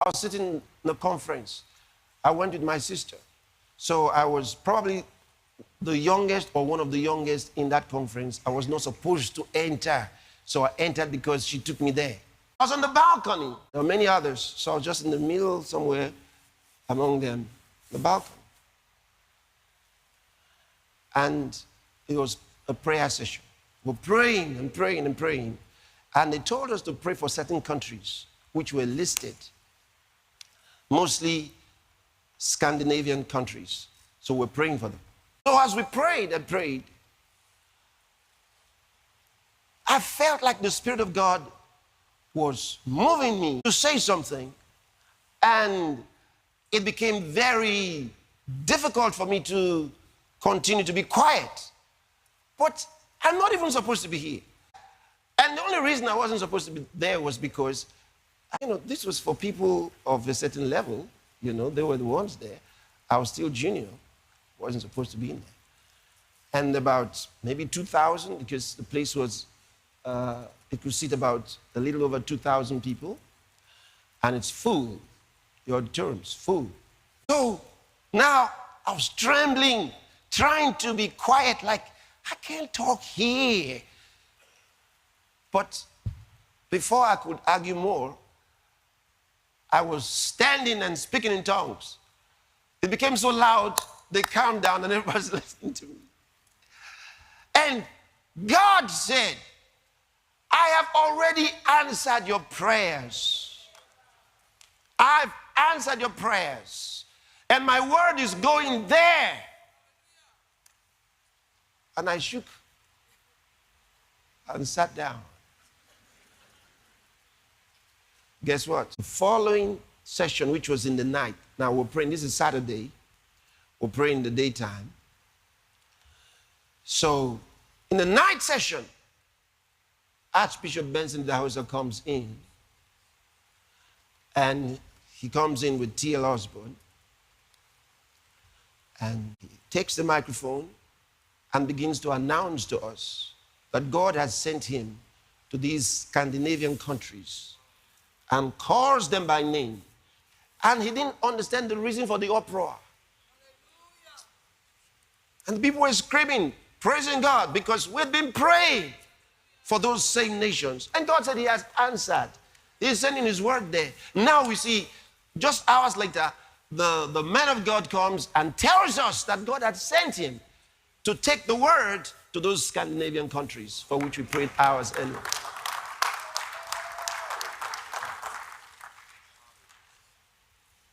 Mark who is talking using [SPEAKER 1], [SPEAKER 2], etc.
[SPEAKER 1] I was sitting in the conference. I went with my sister. So I was probably the youngest or one of the youngest in that conference. I was not supposed to enter. So I entered because she took me there. I was on the balcony. There were many others. So I was just in the middle somewhere among them, the balcony. And it was a prayer session. We're praying and praying and praying. And they told us to pray for certain countries which were listed. Mostly Scandinavian countries. So we're praying for them. So as we prayed and prayed, I felt like the Spirit of God was moving me to say something. And it became very difficult for me to continue to be quiet. But I'm not even supposed to be here. And the only reason I wasn't supposed to be there was because, this was for people of a certain level. They were the ones there. I was still junior. Wasn't supposed to be in there. And about maybe 2,000, because the place was, it could seat about a little over 2,000 people. And it's full. The auditorium's full. So now I was trembling, trying to be quiet, like, I can't talk here. But before I could argue more, I was standing and speaking in tongues. It became so loud, they calmed down and everybody's listening to me. And God said, I have already answered your prayers. I've answered your prayers. And my word is going there. And I shook and sat down. Guess what? The following session, which was in the night. Now we're praying, this is Saturday. We're praying in the daytime. So in the night session, Archbishop Benson Dahosa comes in. And he comes in with T.L. Osborne. And he takes the microphone and begins to announce to us that God has sent him to these Scandinavian countries and calls them by name. And he didn't understand the reason for the uproar. And the people were screaming, praising God, because we'd been praying for those same nations. And God said he has answered. He's sending his word there. Now we see, just hours later, the man of God comes and tells us that God had sent him to take the word to those Scandinavian countries for which we prayed hours earlier.